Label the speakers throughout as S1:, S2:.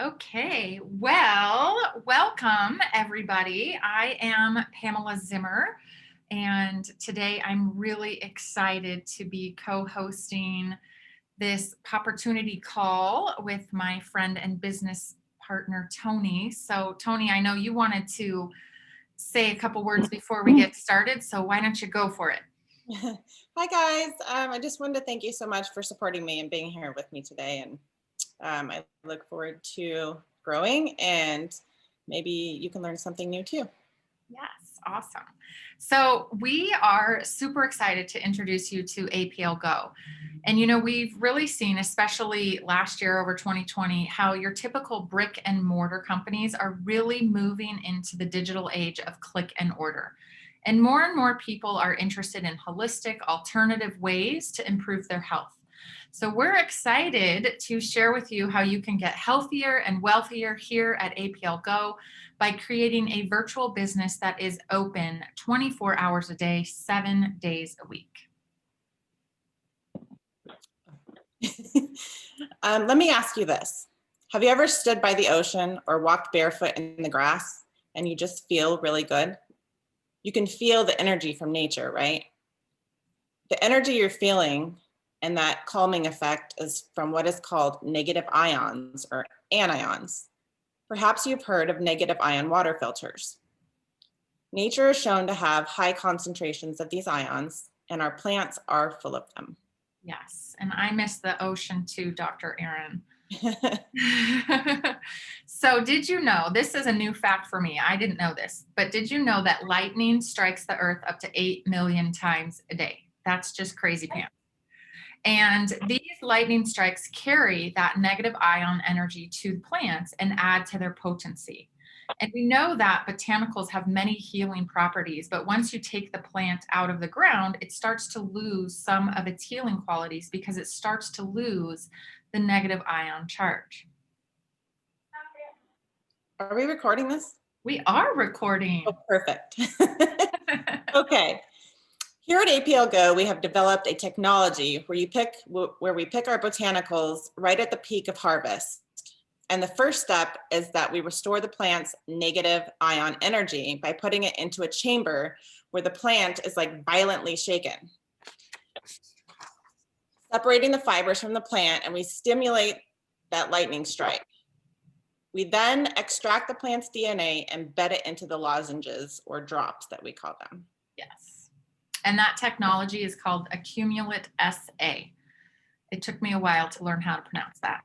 S1: Okay, well, welcome everybody. I am Pamela Zimmer, and today I'm really excited to be co-hosting this POPortunity call with my friend and business partner, Tony. So, Tony, I know you wanted to say a couple words before we get started, so why don't you go for it?
S2: Hi guys, I just wanted to thank you so much for supporting me and being here with me today. And I look forward to growing and maybe you can learn something new too.
S1: Yes, awesome. So we are super excited to introduce you to APL Go. And we've really seen, especially last year over 2020, how your typical brick and mortar companies are really moving into the digital age of click and order. And more people are interested in holistic, alternative ways to improve their health. So we're excited to share with you how you can get healthier and wealthier here at APL Go by creating a virtual business that is open 24 hours a day, 7 days a week.
S2: Let me ask you this. Have you ever stood by the ocean or walked barefoot in the grass and you just feel really good? You can feel the energy from nature, right? The energy you're feeling and that calming effect is from what is called negative ions or anions. Perhaps you've heard of negative ion water filters. Nature is shown to have high concentrations of these ions, and our plants are full of them.
S1: Yes, and I miss the ocean too, Dr. Aaron. So did you know, this is a new fact for me, I didn't know this, but did you know that lightning strikes the earth up to 8 million times a day? That's just crazy pants. And these lightning strikes carry that negative ion energy to the plants and add to their potency. And we know that botanicals have many healing properties, but once you take the plant out of the ground, it starts to lose some of its healing qualities because it starts to lose the negative ion charge.
S2: Are we recording this?
S1: We are recording.
S2: Oh, perfect. Okay. Here at APL Go, we have developed a technology where we pick our botanicals right at the peak of harvest. And the first step is that we restore the plant's negative ion energy by putting it into a chamber where the plant is like violently shaken, separating the fibers from the plant, and we stimulate that lightning strike. We then extract the plant's DNA and bed it into the lozenges or drops that we call them.
S1: Yes. And that technology is called Accumulate SA. It took me a while to learn how to pronounce that.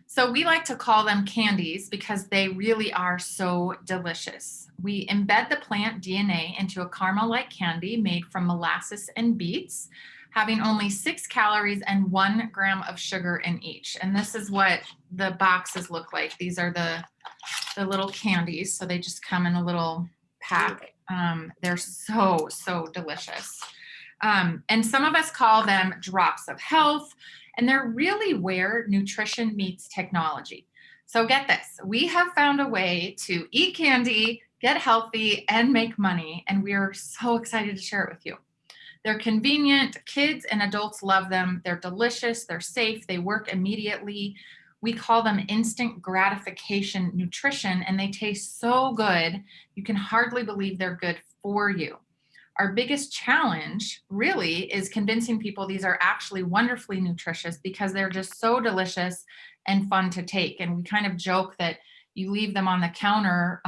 S1: So we like to call them candies because they really are so delicious. We embed the plant DNA into a caramel-like candy made from molasses and beets, having only 6 calories and 1 gram of sugar in each. And this is what the boxes look like. These are the little candies. So they just come in a little pack. They're so delicious. And some of us call them drops of health, and they're really where nutrition meets technology. So get this, we have found a way to eat candy, get healthy, and make money, and we are so excited to share it with you. They're convenient, kids and adults love them, they're delicious, they're safe, they work immediately. We call them instant gratification nutrition, and they taste so good, you can hardly believe they're good for you. Our biggest challenge really is convincing people these are actually wonderfully nutritious because they're just so delicious and fun to take. And we kind of joke that you leave them on the counter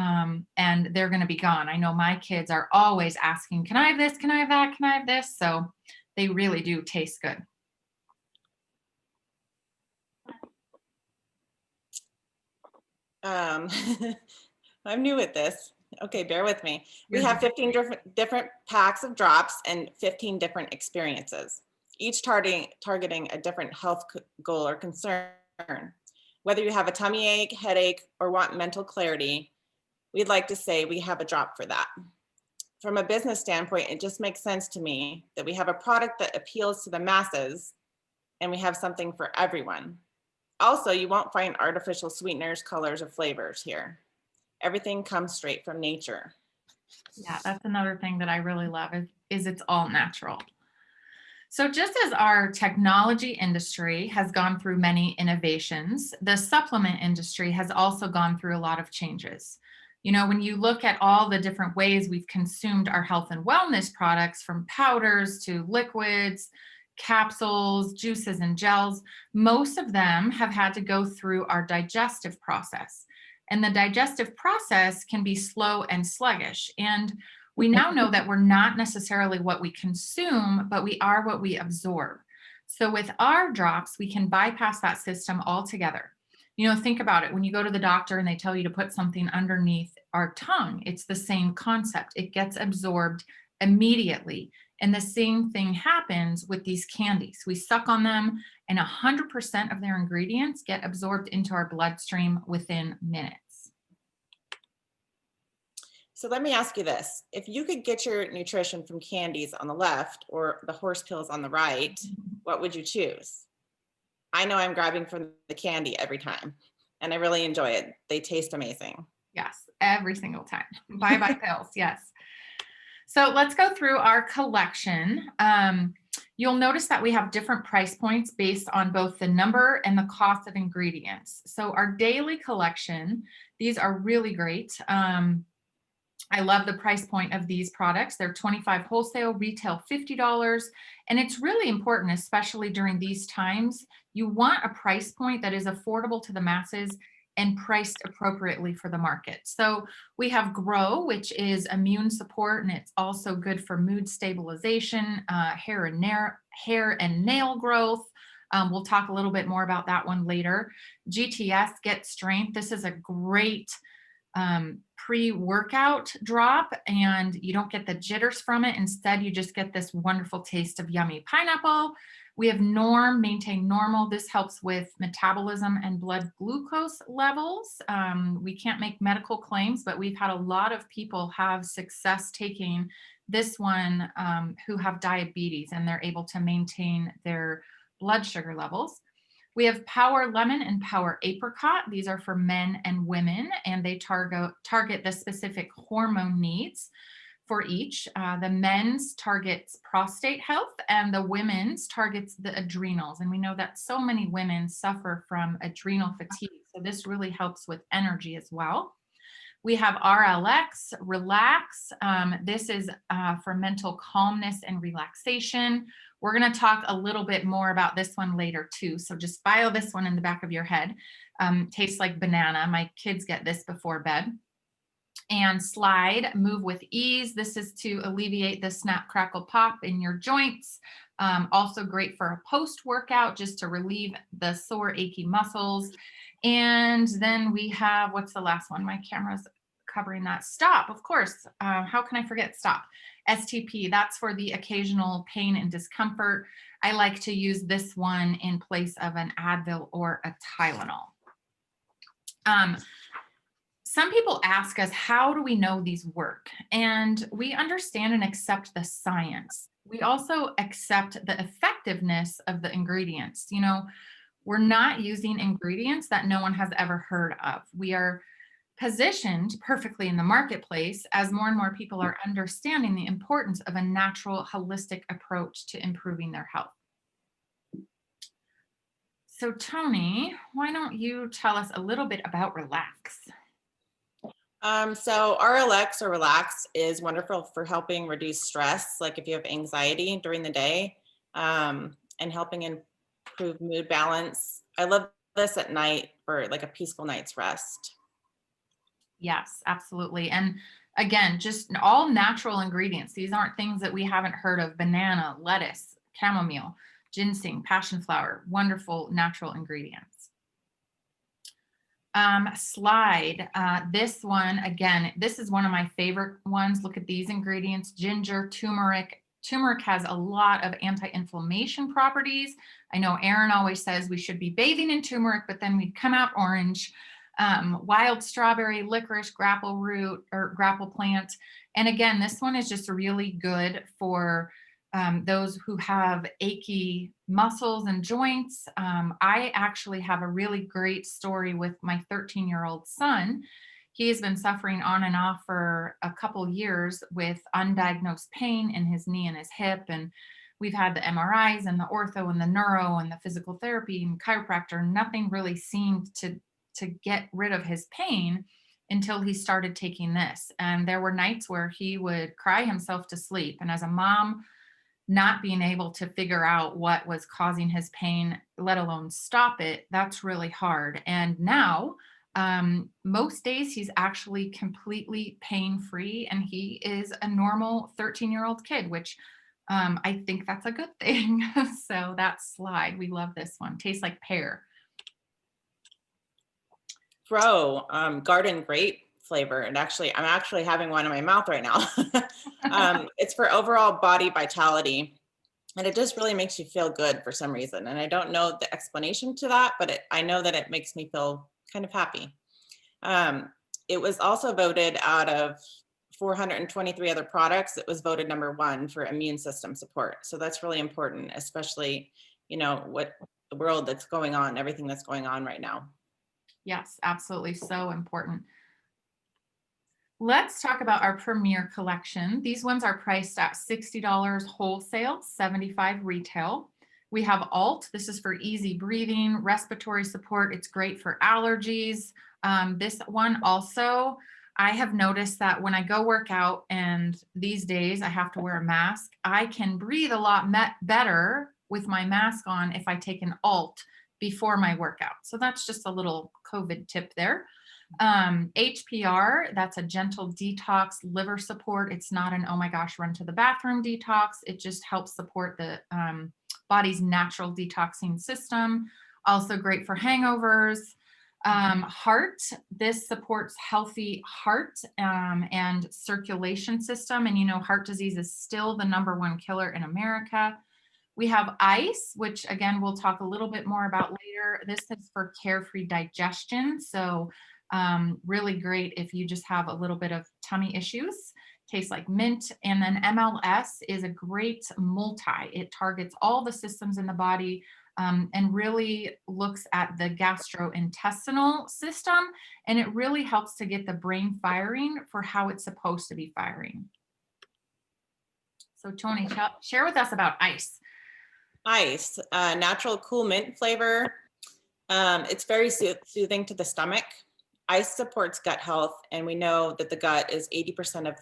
S1: and they're going to be gone. I know my kids are always asking, can I have this? Can I have that? Can I have this? So they really do taste good.
S2: I'm new at this. Okay, bear with me. We have 15 different packs of drops and 15 different experiences, each targeting a different health goal or concern. Whether you have a tummy ache, headache, or want mental clarity, we'd like to say we have a drop for that. From a business standpoint, it just makes sense to me that we have a product that appeals to the masses and we have something for everyone. Also, you won't find artificial sweeteners, colors, or flavors here. Everything comes straight from nature.
S1: Yeah, that's another thing that I really love is it's all natural. So just as our technology industry has gone through many innovations, the supplement industry has also gone through a lot of changes. You know, when you look at all the different ways we've consumed our health and wellness products, from powders to liquids, capsules, juices, and gels, most of them have had to go through our digestive process. And the digestive process can be slow and sluggish. And we now know that we're not necessarily what we consume, but we are what we absorb. So with our drops, we can bypass that system altogether. You know, think about it. When you go to the doctor and they tell you to put something underneath our tongue, it's the same concept. It gets absorbed immediately. And the same thing happens with these candies. We suck on them, and 100% of their ingredients get absorbed into our bloodstream within minutes.
S2: So let me ask you this. If you could get your nutrition from candies on the left or the horse pills on the right, what would you choose? I know I'm grabbing from the candy every time, and I really enjoy it. They taste amazing.
S1: Yes, every single time. Bye pills. Yes. So let's go through our collection. You'll notice that we have different price points based on both the number and the cost of ingredients. So our daily collection, these are really great. I love the price point of these products. They're $25 wholesale, retail $50. And it's really important, especially during these times, you want a price point that is affordable to the masses and priced appropriately for the market. So we have Grow, which is immune support, and it's also good for mood stabilization, hair and nail growth. We'll talk a little bit more about that one later. GTS, Get Strength. This is a great pre-workout drop, and you don't get the jitters from it. Instead, you just get this wonderful taste of yummy pineapple. We have Norm, Maintain Normal. This helps with metabolism and blood glucose levels. We can't make medical claims, but we've had a lot of people have success taking this one who have diabetes, and they're able to maintain their blood sugar levels. We have Power Lemon and Power Apricot. These are for men and women, and they target the specific hormone needs for each. The men's targets prostate health, and the women's targets the adrenals. And we know that so many women suffer from adrenal fatigue. So this really helps with energy as well. We have RLX, Relax. This is for mental calmness and relaxation. We're going to talk a little bit more about this one later too. So just file this one in the back of your head. Tastes like banana. My kids get this before bed. And Slide, Move with Ease. This is to alleviate the snap, crackle, pop in your joints. Also great for a post-workout, just to relieve the sore, achy muscles. And then we have, what's the last one? My camera's covering that. Stop, of course. How can I forget Stop? STP, that's for the occasional pain and discomfort. I like to use this one in place of an Advil or a Tylenol. Some people ask us, how do we know these work? And we understand and accept the science. We also accept the effectiveness of the ingredients. You know, we're not using ingredients that no one has ever heard of. We are positioned perfectly in the marketplace as more and more people are understanding the importance of a natural, holistic approach to improving their health. So Tony, why don't you tell us a little bit about Relax?
S2: So RLX or Relax is wonderful for helping reduce stress, like if you have anxiety during the day, and helping improve mood balance. I love this at night for like a peaceful night's rest.
S1: Yes, absolutely. And again, just all natural ingredients. These aren't things that we haven't heard of. Banana, lettuce, chamomile, ginseng, passion flower, wonderful natural ingredients. Slide, this one, again, this is one of my favorite ones. Look at these ingredients: ginger, turmeric. Turmeric has a lot of anti-inflammation properties. I know Erin always says we should be bathing in turmeric, but then we'd come out orange. Wild strawberry, licorice, grapple root or grapple plant. And again, this one is just really good for those who have achy muscles and joints. I actually have a really great story with my 13-year-old son. He has been suffering on and off for a couple years with undiagnosed pain in his knee and his hip. And we've had the MRIs and the ortho and the neuro and the physical therapy and chiropractor. Nothing really seemed to get rid of his pain until he started taking this. And there were nights where he would cry himself to sleep. And as a mom, not being able to figure out what was causing his pain, let alone stop it, that's really hard. And now, most days he's actually completely pain-free, and he is a normal 13-year-old kid, which I think that's a good thing. So that's Slide. We love this one. Tastes like pear.
S2: Pro garden grape flavor. And actually, I'm actually having one in my mouth right now. It's for overall body vitality. And it just really makes you feel good for some reason. And I don't know the explanation to that, but I know that it makes me feel kind of happy. It was also voted out of 423 other products. It was voted #1 for immune system support. So that's really important, especially, you know, what the world that's going on, everything that's going on right now.
S1: Yes, absolutely. So important. Let's talk about our Premier collection. These ones are priced at $60 wholesale, $75 retail. We have Alt. This is for easy breathing, respiratory support. It's great for allergies. This one also, I have noticed that when I go work out, and these days I have to wear a mask, I can breathe a lot better with my mask on if I take an Alt before my workout. So that's just a little COVID tip there. HPR, that's a gentle detox liver support. It's not an, oh my gosh, run to the bathroom detox. It just helps support the body's natural detoxing system. Also great for hangovers. Heart, this supports healthy heart and circulation system. And you know, heart disease is still the #1 killer in America. We have Ice, which again, we'll talk a little bit more about later. This is for carefree digestion. So really great if you just have a little bit of tummy issues. Tastes like mint. And then MLS is a great multi. It targets all the systems in the body and really looks at the gastrointestinal system. And it really helps to get the brain firing for how it's supposed to be firing. So Tony, share with us about Ice.
S2: Ice, natural cool mint flavor. It's very soothing to the stomach. Ice supports gut health, and we know that the gut is 80% of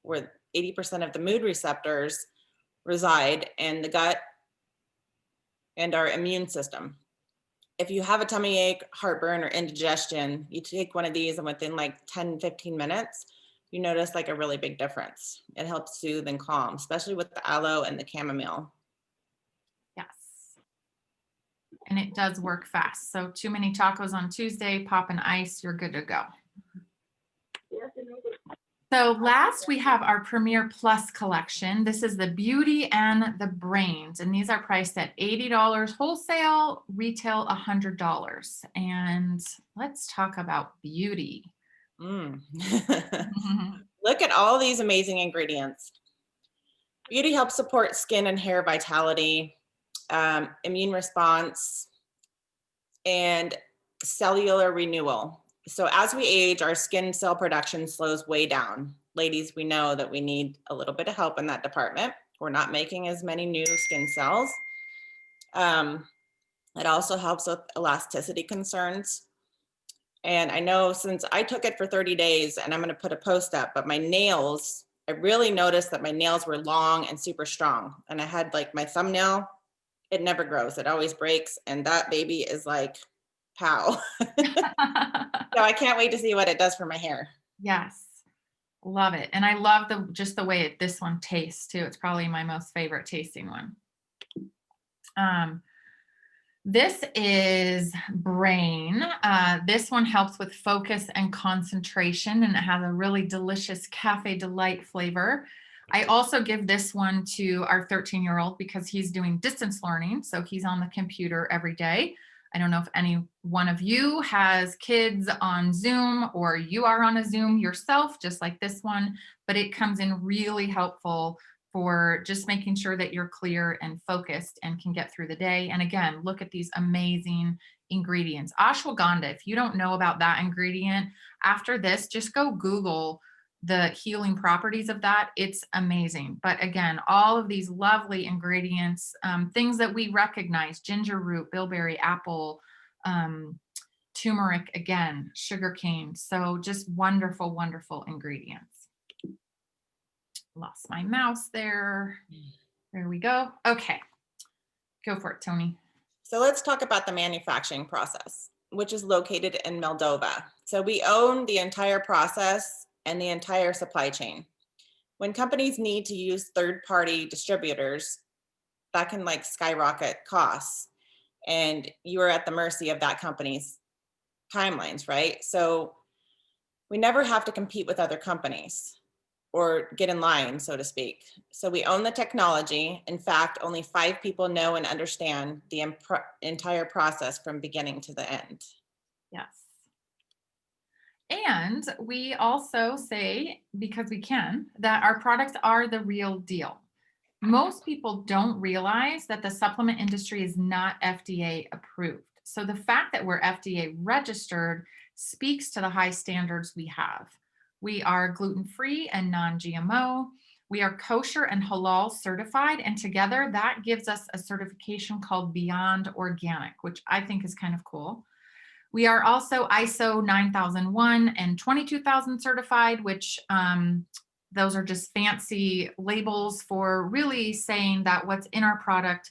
S2: where 80% of the mood receptors reside in the gut and our immune system. If you have a tummy ache, heartburn, or indigestion, you take one of these, and within like 10-15 minutes, you notice like a really big difference. It helps soothe and calm, especially with the aloe and the chamomile.
S1: And it does work fast. So too many tacos on Tuesday, pop an Ice, you're good to go. So last we have our Premier Plus collection. This is the Beauty and the Brains. And these are priced at $80 wholesale, retail $100. And let's talk about beauty.
S2: Look at all these amazing ingredients. Beauty helps support skin and hair vitality, immune response, and cellular renewal. So as we age, our skin cell production slows way down. Ladies, we know that we need a little bit of help in that department. We're not making as many new skin cells. It also helps with elasticity concerns. And I know since I took it for 30 days, and I'm going to put a post up, but my nails, I really noticed that my nails were long and super strong. And I had like my thumbnail, it never grows. It always breaks. And that baby is like, pow. So I can't wait to see what it does for my hair.
S1: Yes. Love it. And I love just the way this one tastes too. It's probably my most favorite tasting one. This is Brain. This one helps with focus and concentration, and it has a really delicious Cafe Delight flavor. I also give this one to our 13-year-old because he's doing distance learning. So he's on the computer every day. I don't know if any one of you has kids on Zoom or you are on a Zoom yourself, just like this one, but it comes in really helpful for just making sure that you're clear and focused and can get through the day. And again, look at these amazing ingredients. Ashwagandha, if you don't know about that ingredient, after this, just go Google the healing properties of that, it's amazing. But again, all of these lovely ingredients, things that we recognize, ginger root, bilberry, apple, turmeric, again, sugar cane. So just wonderful, wonderful ingredients. Lost my mouse there. There we go. Okay, go for it, Tony.
S2: So let's talk about the manufacturing process, which is located in Moldova. So we own the entire process and the entire supply chain. When companies need to use third-party distributors, that can like skyrocket costs, and you are at the mercy of that company's timelines, right? So we never have to compete with other companies or get in line, so to speak. So we own the technology. In fact, only 5 people know and understand the entire process from beginning to the end.
S1: Yes. And we also say, because we can, that our products are the real deal. Most people don't realize that the supplement industry is not FDA approved. So the fact that we're FDA registered speaks to the high standards we have. We are gluten-free and non-GMO. We are kosher and halal certified. And together that gives us a certification called Beyond Organic, which I think is kind of cool. We are also ISO 9001 and 22000 certified, which those are just fancy labels for really saying that what's in our product,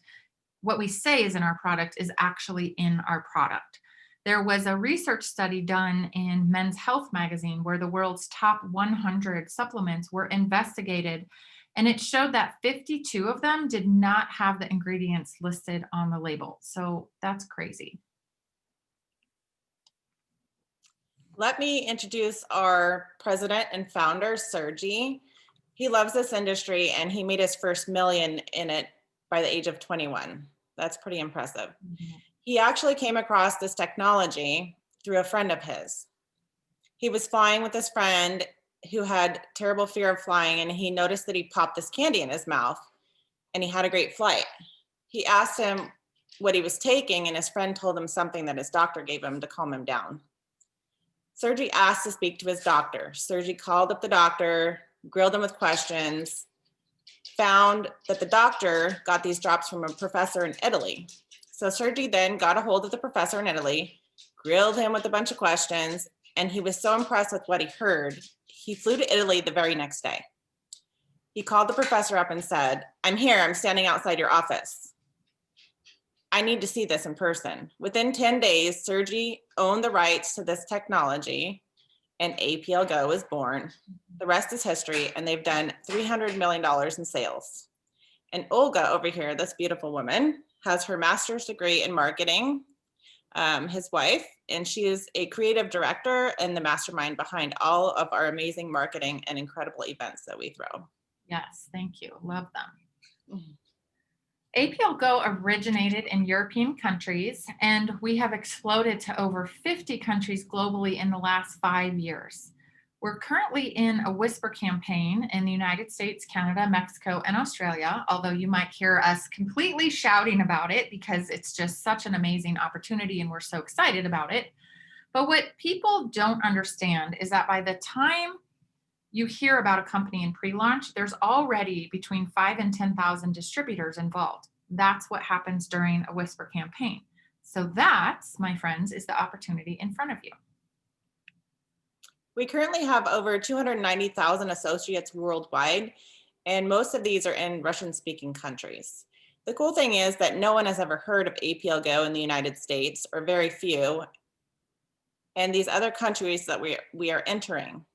S1: what we say is in our product, is actually in our product. There was a research study done in Men's Health magazine where the world's top 100 supplements were investigated, and it showed that 52 of them did not have the ingredients listed on the label. So that's crazy.
S2: Let me introduce our president and founder, Sergi. He loves this industry and he made his first million in it by the age of 21. That's pretty impressive. Mm-hmm. He actually came across this technology through a friend of his. He was flying with his friend who had terrible fear of flying, and he noticed that he popped this candy in his mouth and he had a great flight. He asked him what he was taking, and his friend told him something that his doctor gave him to calm him down. Sergi asked to speak to his doctor. Sergi called up the doctor, grilled him with questions, found that the doctor got these drops from a professor in Italy. So Sergi then got a hold of the professor in Italy, grilled him with a bunch of questions, and he was so impressed with what he heard, he flew to Italy the very next day. He called the professor up and said, "I'm here, I'm standing outside your office. I need to see this in person." Within 10 days, Sergi owned the rights to this technology and APL Go was born. The rest is history, and they've done $300 million in sales. And Olga over here, this beautiful woman, has her master's degree in marketing, his wife, and she is a creative director and the mastermind behind all of our amazing marketing and incredible events that we throw.
S1: Yes, thank you. Love them. Mm-hmm. APL Go originated in European countries, and we have exploded to over 50 countries globally in the last 5 years. We're currently in a whisper campaign in the United States, Canada, Mexico, and Australia, although you might hear us completely shouting about it because it's just such an amazing opportunity and we're so excited about it. But what people don't understand is that by the time you hear about a company in pre-launch, there's already between 5,000 and 10,000 distributors involved. That's what happens during a whisper campaign. So that, my friends, is the opportunity in front of you.
S2: We currently have over 290,000 associates worldwide, and most of these are in Russian-speaking countries. The cool thing is that no one has ever heard of APL Go in the United States, or very few, and these other countries that we are entering.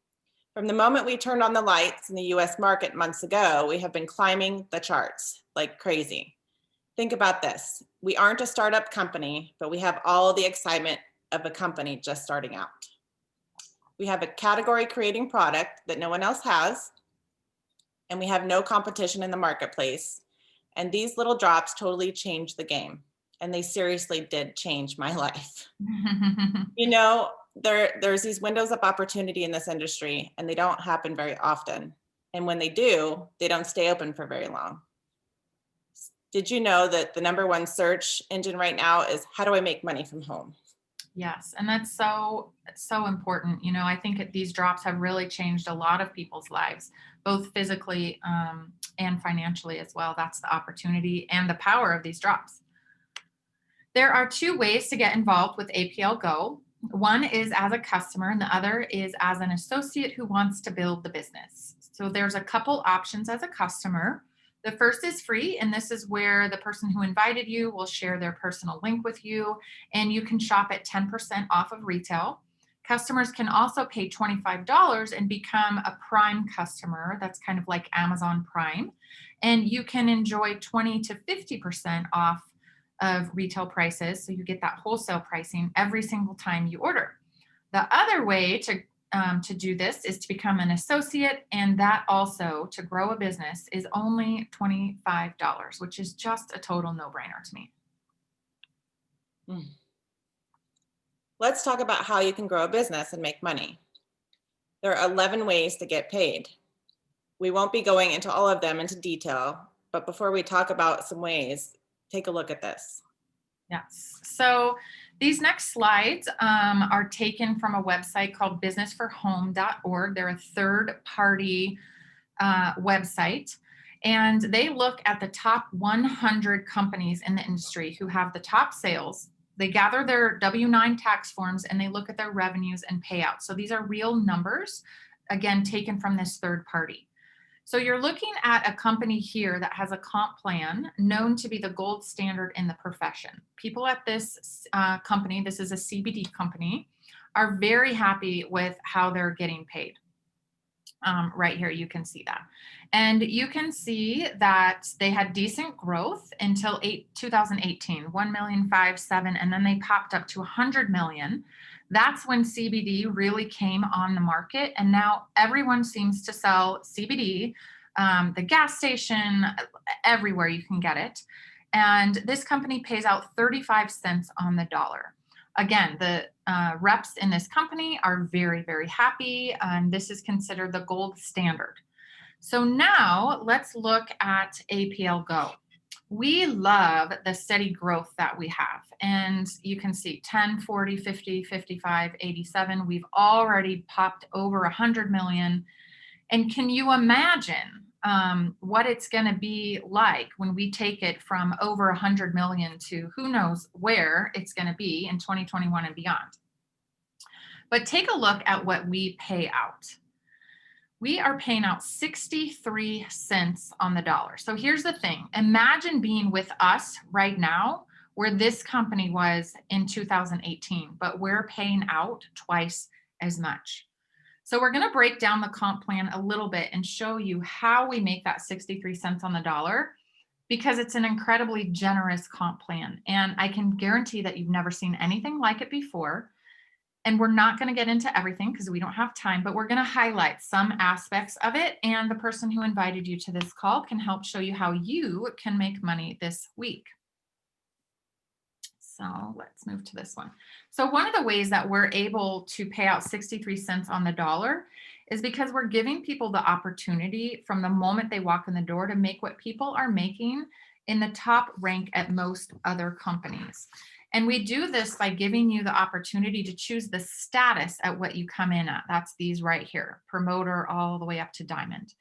S2: From the moment we turned on the lights in the US market months ago, we have been climbing the charts like crazy. Think about this. We aren't a startup company, but we have all the excitement of a company just starting out. We have a category creating product that no one else has, and we have no competition in the marketplace. And these little drops totally changed the game. And they seriously did change my life. You know, there's these windows of opportunity in this industry, and they don't happen very often. And when they do, they don't stay open for very long. Did you know that the #1 search engine right now is how do I make money from home?
S1: Yes, and that's so so important. You know, I think these drops have really changed a lot of people's lives, both physically and financially as well. That's the opportunity and the power of these drops. There are two ways to get involved with APL Go. One is as a customer, and the other is as an associate who wants to build the business. So there's a couple options as a customer. The first is free, and this is where the person who invited you will share their personal link with you, and you can shop at 10% off of retail. Customers can also pay $25 and become a Prime customer. That's kind of like Amazon Prime. And you can enjoy 20 to 50% off of retail prices. So you get that wholesale pricing every single time you order. The other way to do this is to become an associate, and that also to grow a business is only $25, which is just a total no-brainer to me.
S2: Let's talk about how you can grow a business and make money. There are 11 ways to get paid. We won't be going into all of them into detail, but before we talk about some ways, take a look at this.
S1: Yes. So these next slides are taken from a website called businessforhome.org. They're a third-party website, and they look at the top 100 companies in the industry who have the top sales. They gather their W-9 tax forms and they look at their revenues and payouts. So these are real numbers, again, taken from this third party. So you're looking at a company here that has a comp plan known to be the gold standard in the profession. People at this company, this is a CBD company, are very happy with how they're getting paid. Right here, you can see that. And you can see that they had decent growth until 2018, 1,577,000, and then they popped up to 100 million. That's when CBD really came on the market. And now everyone seems to sell CBD, the gas station, everywhere you can get it. And this company pays out 35 cents on the dollar. Again, the reps in this company are very, very happy. And this is considered the gold standard. So now let's look at APL Go. We love the steady growth that we have. And you can see 10, 40, 50, 55, 87. We've already popped over 100 million. And can you imagine what it's going to be like when we take it from over 100 million to who knows where it's going to be in 2021 and beyond? But take a look at what we pay out. We are paying out 63 cents on the dollar. So here's the thing. Imagine being with us right now where this company was in 2018, but we're paying out twice as much. So we're going to break down the comp plan a little bit and show you how we make that 63 cents on the dollar, because it's an incredibly generous comp plan. And I can guarantee that you've never seen anything like it before. And we're not going to get into everything because we don't have time, but we're going to highlight some aspects of it. And the person who invited you to this call can help show you how you can make money this week. So let's move to this one. So one of the ways that we're able to pay out 63 cents on the dollar is because we're giving people the opportunity from the moment they walk in the door to make what people are making in the top rank at most other companies. And we do this by giving you the opportunity to choose the status at what you come in at. That's these right here, promoter all the way up to diamond.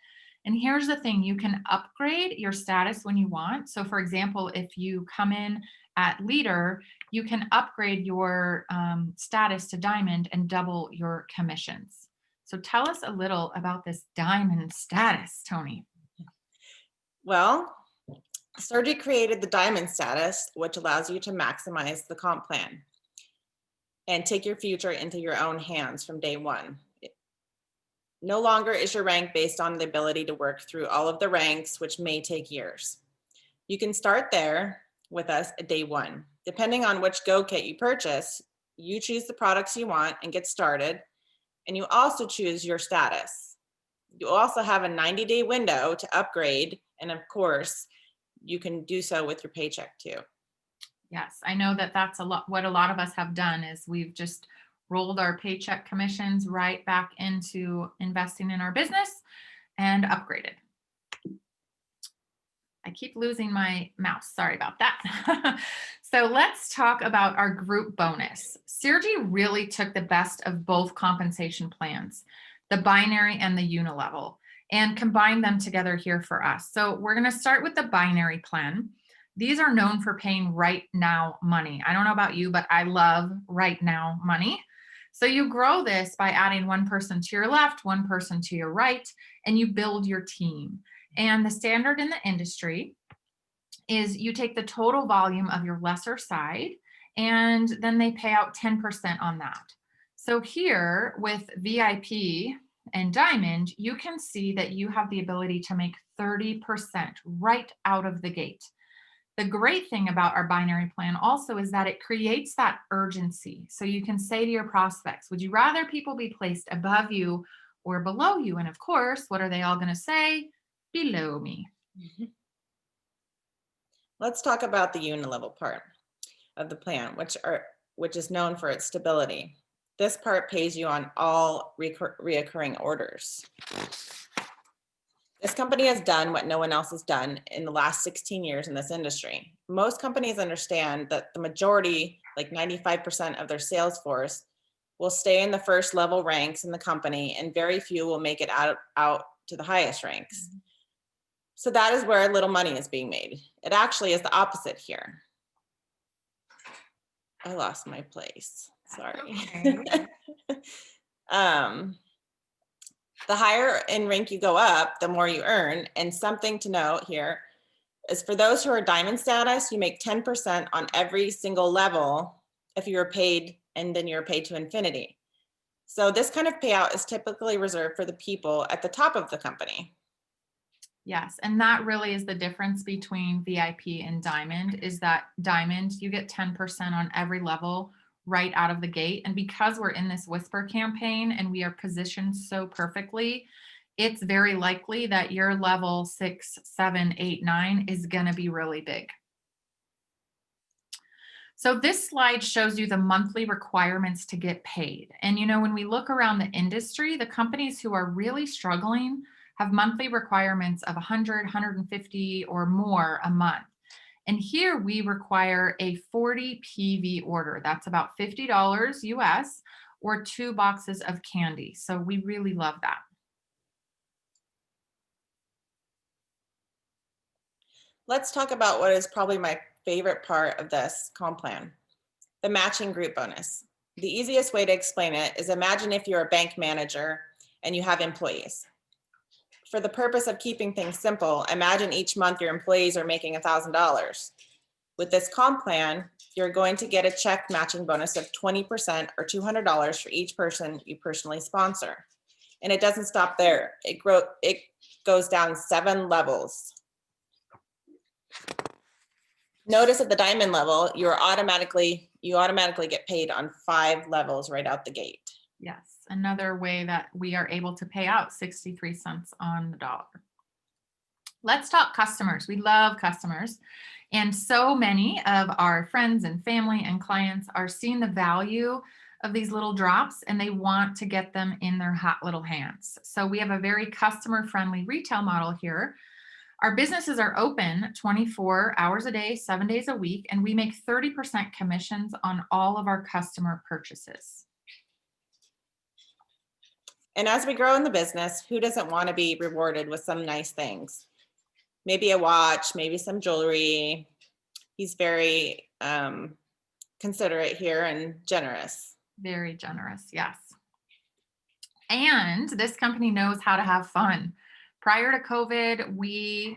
S1: And here's the thing, you can upgrade your status when you want. So for example, if you come in at leader, you can upgrade your status to diamond and double your commissions. So tell us a little about this diamond status, Tony.
S2: Well, Sergi created the diamond status, which allows you to maximize the comp plan and take your future into your own hands from day one. No longer is your rank based on the ability to work through all of the ranks, which may take years. You can start there with us at day one. Depending on which Go kit you purchase, you choose the products you want and get started, and you also choose your status. You also have a 90-day window to upgrade, and of course, you can do so with your paycheck too.
S1: Yes, I know that that's what a lot of us have done is we've just rolled our paycheck commissions right back into investing in our business and upgraded. I keep losing my mouse. Sorry about that. So let's talk about our group bonus. Sergi really took the best of both compensation plans, the binary and the unilevel, and combined them together here for us. So we're going to start with the binary plan. These are known for paying right now money. I don't know about you, but I love right now money. So you grow this by adding one person to your left, one person to your right, and you build your team. And the standard in the industry is you take the total volume of your lesser side, and then they pay out 10% on that. So here with VIP and Diamond, you can see that you have the ability to make 30% right out of the gate. The great thing about our binary plan also is that it creates that urgency. So you can say to your prospects, would you rather people be placed above you or below you? And of course, what are they all going to say? Below me.
S2: Let's talk about the Unilevel part of the plan, which is known for its stability. This part pays you on all reoccurring orders. This company has done what no one else has done in the last 16 years in this industry. Most companies understand that the majority, like 95% of their sales force, will stay in the first level ranks in the company, and very few will make it out to the highest ranks. So that is where little money is being made. It actually is the opposite here. I lost my place. Sorry. Okay. The higher in rank you go up, the more you earn. And something to note here is for those who are diamond status, you make 10% on every single level if you're paid, and then you're paid to infinity. So this kind of payout is typically reserved for the people at the top of the company.
S1: Yes, and that really is the difference between VIP and Diamond, is that Diamond, you get 10% on every level right out of the gate. And because we're in this whisper campaign and we are positioned so perfectly, it's very likely that your level 6, 7, 8, 9 is going to be really big. So this slide shows you the monthly requirements to get paid. And you know, when we look around the industry, the companies who are really struggling have monthly requirements of 100, 150 or more a month. And here we require a 40 PV order. That's about $50 US, or 2 boxes of candy. So we really love that.
S2: Let's talk about what is probably my favorite part of this comp plan, the matching group bonus. The easiest way to explain it is, imagine if you're a bank manager and you have employees. For the purpose of keeping things simple, imagine each month your employees are making $1,000. With this comp plan, you're going to get a check matching bonus of 20% or $200 for each person you personally sponsor. And it doesn't stop there. It goes down 7 levels. Notice at the diamond level, you automatically get paid on 5 levels right out the gate.
S1: Yes, another way that we are able to pay out 63 cents on the dollar. Let's talk customers. We love customers. And so many of our friends and family and clients are seeing the value of these little drops, and they want to get them in their hot little hands. So we have a very customer-friendly retail model here. Our businesses are open 24 hours a day, 7 days a week, and we make 30% commissions on all of our customer purchases.
S2: And as we grow in the business, who doesn't want to be rewarded with some nice things? Maybe a watch, maybe some jewelry. He's very considerate here and generous.
S1: Very generous, yes. And this company knows how to have fun. Prior to COVID, we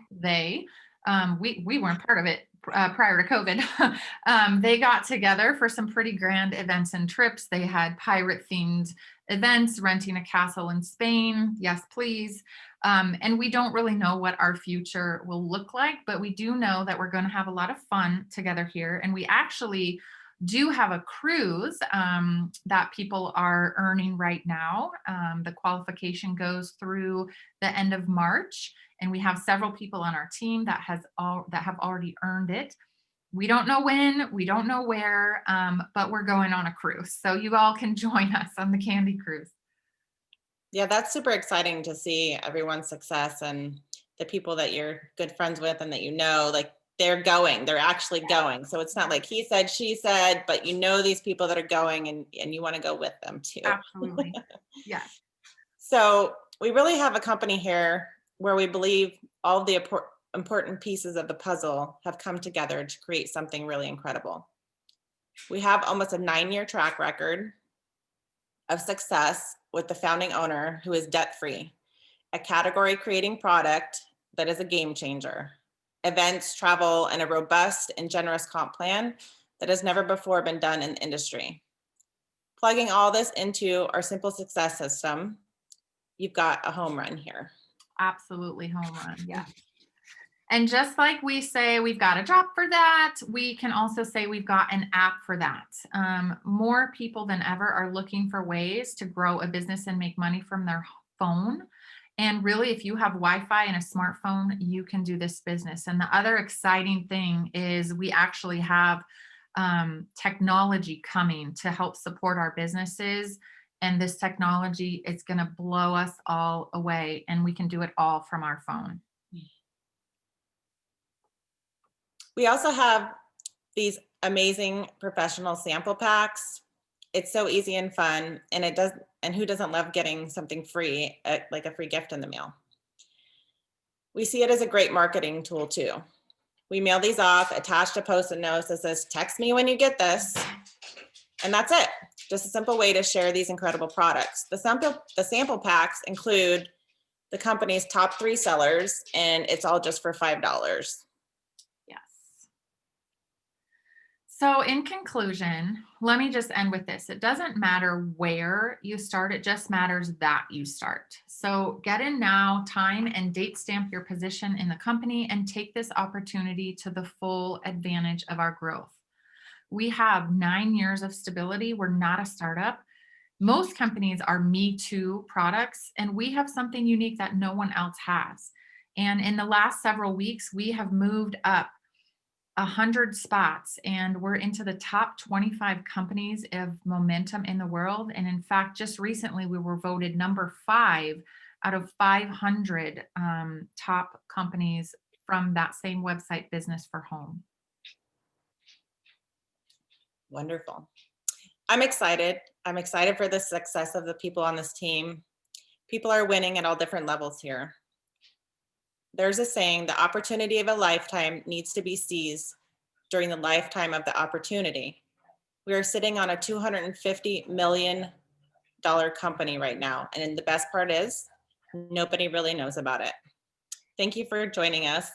S1: weren't part of it prior to COVID. They got together for some pretty grand events and trips. They had pirate themed events, renting a castle in Spain. Yes, please. And we don't really know what our future will look like, but we do know that we're going to have a lot of fun together here. And we actually do have a cruise that people are earning right now. The qualification goes through the end of March, and we have several people on our team that have already earned it. We don't know when, we don't know where, but we're going on a cruise. So you all can join us on the Candy Cruise.
S2: Yeah, that's super exciting to see everyone's success and the people that you're good friends with and that you know, like they're going, they're actually going. So it's not like he said, she said, but you know these people that are going and you want to go with them too.
S1: Absolutely. Yes.
S2: So we really have a company here where we believe all of the important pieces of the puzzle have come together to create something really incredible. We have almost a 9-year track record of success with the founding owner who is debt-free, a category creating product that is a game changer, events, travel, and a robust and generous comp plan that has never before been done in the industry. Plugging all this into our simple success system, you've got a home run here.
S1: Absolutely home run. Yeah. And just like we say we've got a drop for that, we can also say we've got an app for that. More people than ever are looking for ways to grow a business and make money from their phone. And really, if you have Wi-Fi and a smartphone, you can do this business. And the other exciting thing is we actually have technology coming to help support our businesses. And this technology is going to blow us all away. And we can do it all from our phone.
S2: We also have these amazing professional sample packs. It's so easy and fun, and who doesn't love getting something free, like a free gift in the mail? We see it as a great marketing tool too. We mail these off, attached a Post-it note that says, text me when you get this. And that's it. Just a simple way to share these incredible products. The sample packs include the company's top 3 sellers, and it's all just for $5.
S1: So in conclusion, let me just end with this. It doesn't matter where you start. It just matters that you start. So get in now, time and date stamp your position in the company and take this opportunity to the full advantage of our growth. We have 9 years of stability. We're not a startup. Most companies are Me Too products, and we have something unique that no one else has. And in the last several weeks, we have moved up 100 spots, and we're into the top 25 companies of momentum in the world. And in fact, just recently we were voted number 5 out of 500 top companies from that same website, Business for Home.
S2: Wonderful. I'm excited. I'm excited for the success of the people on this team. People are winning at all different levels here. There's a saying, the opportunity of a lifetime needs to be seized during the lifetime of the opportunity. We are sitting on a $250 million company right now. And the best part is nobody really knows about it. Thank you for joining us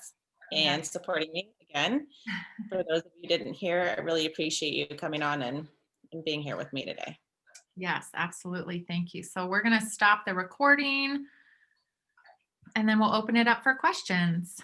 S2: and supporting me again. For those of you who didn't hear, I really appreciate you coming on and being here with me today.
S1: Yes, absolutely. Thank you. So we're going to stop the recording and then we'll open it up for questions.